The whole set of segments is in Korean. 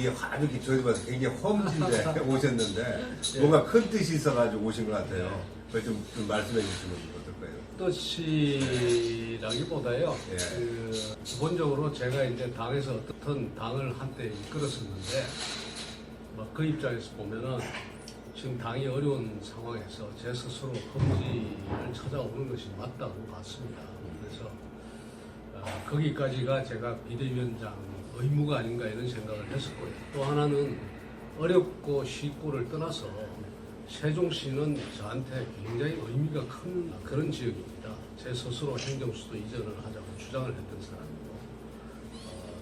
이게 아주 저희 봐서 굉장히 험진데 오셨는데 뭔가 큰 뜻이 있어가지고 오신 것 같아요. 그걸 좀 말씀해 주시면 어떨까요? 뜻이라기보다요. 예. 기본적으로 제가 이제 당에서 어떤 당을 한때 이끌었었는데 그 입장에서 보면은 지금 당이 어려운 상황에서 제 스스로 험지를 찾아오는 것이 맞다고 봤습니다. 그래서 거기까지가 제가 비대위원장 의무가 아닌가 이런 생각을 했었고요. 또 하나는 어렵고 쉽고를 떠나서 세종시는 저한테 굉장히 의미가 큰 그런 지역입니다. 제 스스로 행정수도 이전을 하자고 주장을 했던 사람이고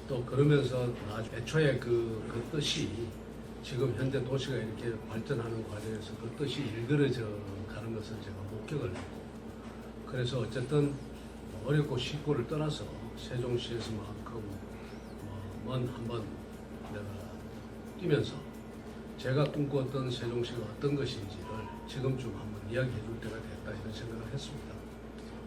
또 그러면서 애초에 그 뜻이 지금 현재 도시가 이렇게 발전하는 과정에서 그 뜻이 일그러져 가는 것을 제가 목격을 했고 그래서 어쨌든 어렵고 쉽고를 떠나서 세종시에서만큼 한번 내가 뛰면서 제가 꿈꾸었던 세종시가 어떤 것인지를 지금쯤 한번 이야기해 줄 때가 됐다 이런 생각을 했습니다.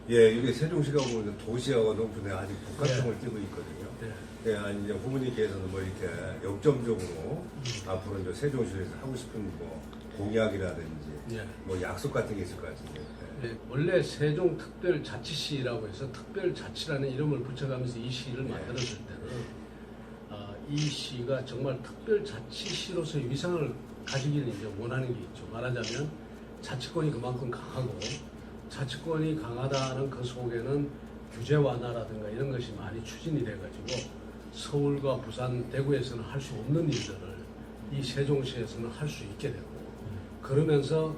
예, 이게 세종시가 보면 도시하고 농촌에 아직 복합성을 띠고 있거든요. 네. 예, 아니 이제 후보님께서는 뭐 이렇게 역점적으로 앞으로 이제 세종시에서 하고 싶은 뭐 공약이라든지 네. 뭐 약속 같은 게 있을 것 같은데. 예. 네, 원래 세종특별자치시라고 해서 특별자치라는 이름을 붙여가면서 이 시를 만들었을 때는 이 시가 정말 특별자치시로서의 위상을 가지기를 이제 원하는 게 있죠. 말하자면 자치권이 그만큼 강하고 자치권이 강하다는 그 속에는 규제 완화라든가 이런 것이 많이 추진이 돼가지고 서울과 부산, 대구에서는 할 수 없는 일들을 이 세종시에서는 할 수 있게 되고 그러면서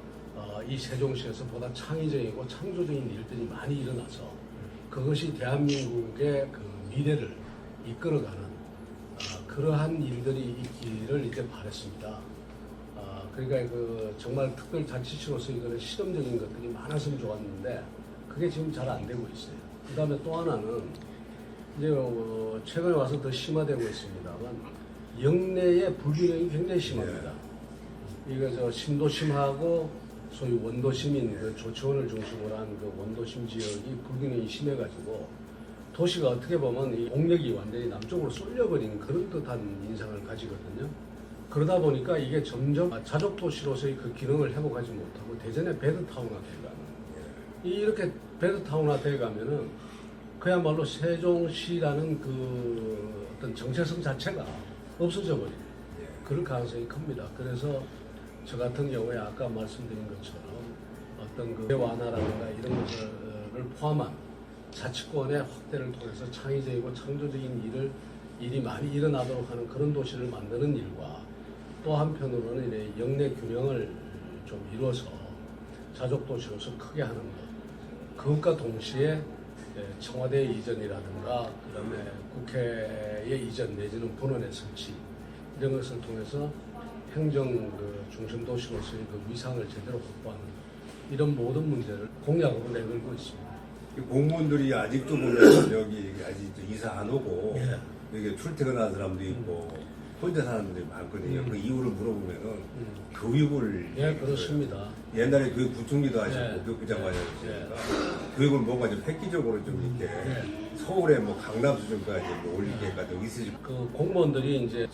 이 세종시에서 보다 창의적이고 창조적인 일들이 많이 일어나서 그것이 대한민국의 그 미래를 이끌어가는 그러한 일들이 있기를 이제 바랬습니다. 그러니까 정말 특별자치시로서 이거는 실험적인 것들이 많았으면 좋았는데 그게 지금 잘 안 되고 있어요. 그 다음에 또 하나는 이제 최근에 와서 더 심화되고 있습니다만 영내의 불균형이 굉장히 심합니다. 이거 신도심하고 소위 원도심인 그 조치원을 중심으로 한 그 원도심 지역이 불균형이 심해가지고 도시가 어떻게 보면 이 공력이 완전히 남쪽으로 쏠려버린 그런 듯한 인상을 가지거든요. 그러다 보니까 이게 점점 자족 도시로서의 그 기능을 회복하지 못하고 대전의 베드타운화 돼가는 이렇게 베드타운화 돼가면은 그야말로 세종시라는 그 어떤 정체성 자체가 없어져 버리는 그럴 가능성이 큽니다. 그래서 저 같은 경우에 아까 말씀드린 것처럼 어떤 그 완화라든가 이런 것을 포함한 자치권의 확대를 통해서 창의적이고 창조적인 일이 많이 일어나도록 하는 그런 도시를 만드는 일과 또 한편으로는 이제 영내 균형을 좀 이루어서 자족 도시로서 크게 하는 것 그것과 동시에 청와대 이전이라든가 그다음에 국회의 이전 내지는 본원의 설치 이런 것을 통해서 행정 중심 도시로서의 그 위상을 제대로 확보하는 이런 모든 문제를 공약으로 내걸고 있습니다. 공무원들이 아직도 보면 여기 아직도 이사 안 오고 여기 출퇴근하는 사람도 있고 혼자 사는 분들이 많거든요. 그 이유를 물어보면은 교육을 그렇습니다. 옛날에 교육부총리도 하셨고 교육부장 하셨으니까 교육을 뭔가 좀 획기적으로 좀 이렇게 서울에 뭐 강남 수준까지 뭐 올릴 계획까지 있으실 그 공무원들이 이제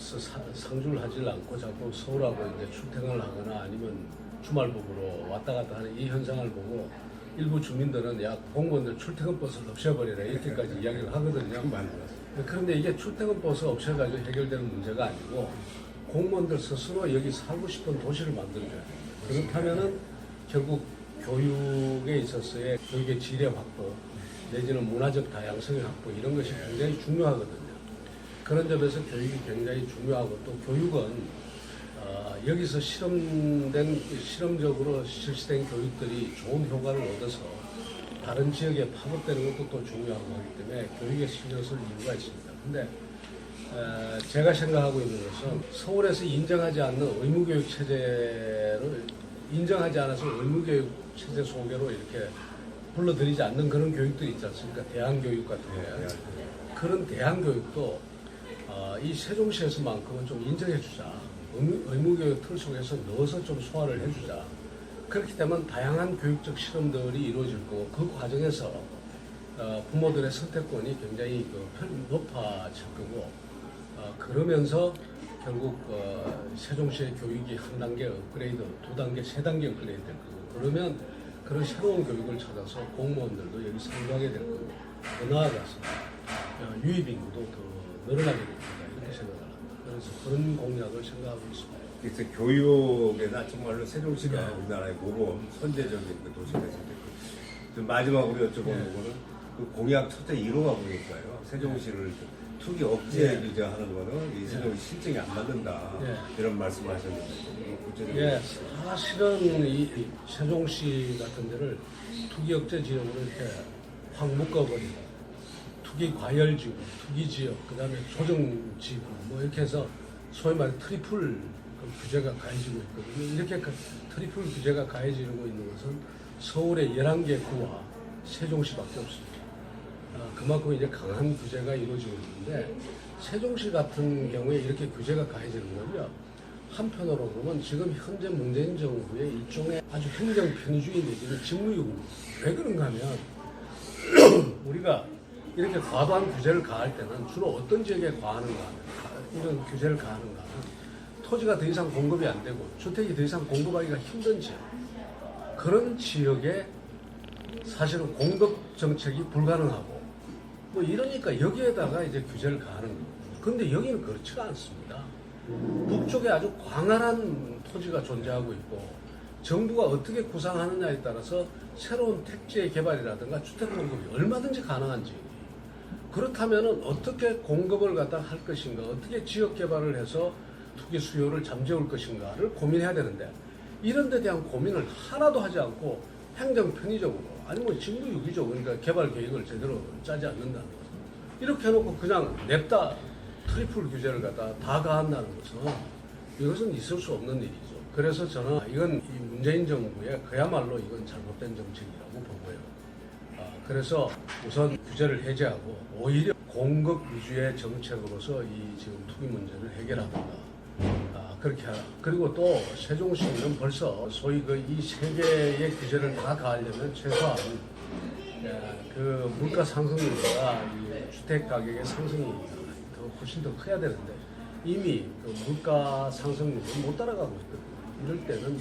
상주를 하질 않고 자꾸 서울하고 이제 출퇴근을 하거나 아니면 주말복으로 왔다 갔다 하는 이 현상을 보고 일부 주민들은 야 공무원들 출퇴근 버스를 없애버리라 이렇게까지 이야기를 하거든요. 그런데 이게 출퇴근 버스 없애가지고 해결되는 문제가 아니고 공무원들 스스로 여기 살고 싶은 도시를 만들어줘야 돼요. 그렇다면은 결국 교육에 있어서의 교육의 질의 확보 내지는 문화적 다양성의 확보 이런 것이 굉장히 중요하거든요. 그런 점에서 교육이 굉장히 중요하고 또 교육은 여기서 실험적으로 실시된 교육들이 좋은 효과를 얻어서 다른 지역에 파급되는 것도 또 중요하고 하기 때문에 교육에 신경 쓸 이유가 있습니다. 근데 제가 생각하고 있는 것은 서울에서 인정하지 않는 의무교육 체제를 인정하지 않아서 의무교육 체제 소개로 이렇게 불러들이지 않는 그런 교육들이 있지 않습니까? 대안교육 같은 거. 그런 대안교육도 이 세종시에서만큼은 좀 인정해주자. 의무교육 틀 속에서 넣어서 좀 소화를 해주자. 그렇기 때문에 다양한 교육적 실험들이 이루어질 거고 그 과정에서 부모들의 선택권이 굉장히 높아질 거고 그러면서 결국 세종시의 교육이 한 단계 업그레이드, 두 단계, 세 단계 업그레이드 될 거고 그러면 그런 새로운 교육을 찾아서 공무원들도 여기 상주하게 될 거고 더 나아가서 유입 인구도 더 늘어나게 될 거다 이렇게 생각을 합니다. 그래서 그런 공약을 생각하고 있습니다. 그래서 교육에나 정말로 세종시가 네. 우리나라의 모범 선제적인 그 도시가 됐을 때 좀 마지막으로 여쭤보는 거는 그 공약 첫째 1호가 보니까요. 세종시를 투기 억제 규제하는 거는 이 세종시 실정이 안 맞는다 이런 말씀하셨는데 구체적으로 예, 사실은 이 세종시 같은 데를 투기 억제 지역으로 이렇게 확 묶어버리고 투기 과열 지역, 투기 지역, 그 다음에 조정 지구 뭐 이렇게 해서 소위 말해 트리플 그 규제가 가해지고 있거든요. 이렇게 그 트리플 규제가 가해지고 있는 것은 서울의 11개 구와 세종시밖에 없습니다. 그만큼 이제 강한 규제가 이루어지고 있는데 세종시 같은 경우에 이렇게 규제가 가해지는 건요. 한편으로 보면 지금 현재 문재인 정부의 일종의 아주 행정 편의주의 내지는 직무유기. 왜 그런가 하면 우리가 이렇게 과도한 규제를 가할 때는 주로 어떤 지역에 과하는가 하면 이런 규제를 가하는가 하면 토지가 더 이상 공급이 안 되고 주택이 더 이상 공급하기가 힘든 지역 그런 지역에 사실은 공급 정책이 불가능하고 뭐 이러니까 여기에다가 이제 규제를 가하는 거예요. 그런데 여기는 그렇지가 않습니다. 북쪽에 아주 광활한 토지가 존재하고 있고 정부가 어떻게 구상하느냐에 따라서 새로운 택지의 개발이라든가 주택 공급이 얼마든지 가능한 지역이에요. 그렇다면 어떻게 공급을 갖다 할 것인가, 어떻게 지역 개발을 해서 투기 수요를 잠재울 것인가를 고민해야 되는데 이런 데 대한 고민을 하나도 하지 않고 행정 편의적으로 아니면 직무유기적으로 그러니까 개발 계획을 제대로 짜지 않는다는 거죠. 이렇게 해놓고 그냥 냅다 트리플 규제를 갖다 다 가한다는 것은 이것은 있을 수 없는 일이죠. 그래서 저는 이건 이 문재인 정부의 그야말로 이건 잘못된 정책이라고 보고요. 그래서 우선 규제를 해제하고 오히려 공급 위주의 정책으로서 이 지금 투기 문제를 해결하든가 그렇게 하라. 그리고 또 세종시는 벌써 소위 그 이 세 개의 규제를 다 가하려면 최소한 그 물가 상승률보다 이 주택 가격의 상승이 훨씬 더 커야 되는데 이미 그 물가 상승률이 못 따라가고 있거든요. 이럴 때는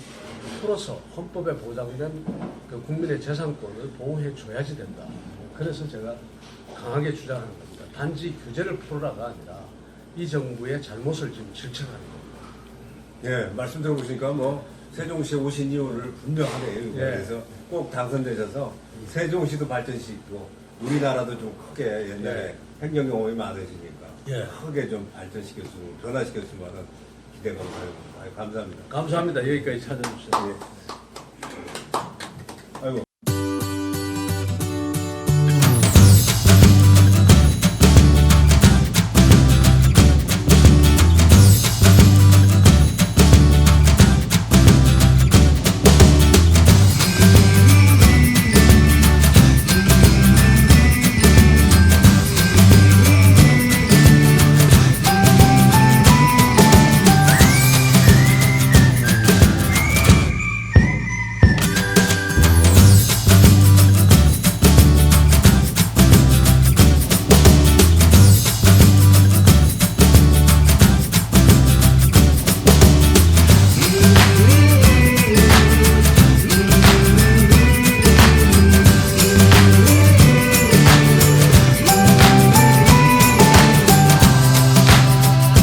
풀어서 헌법에 보장된 그 국민의 재산권을 보호해 줘야지 된다. 그래서 제가 강하게 주장하는 겁니다. 단지 규제를 풀어라가 아니라 이 정부의 잘못을 지금 질책하는 겁니다. 예, 말씀 들어보시니까 뭐 세종시에 오신 이유를 분명하네요. 그래서 꼭 당선되셔서 세종시도 발전시키고 우리나라도 좀 크게 옛날에 행정 경험이 많으시니까 크게 좀 발전시켰으면 변화시켰으면 하는 기대가 많아요. 감사합니다. 감사합니다. 여기까지 찾아주셔서. 예.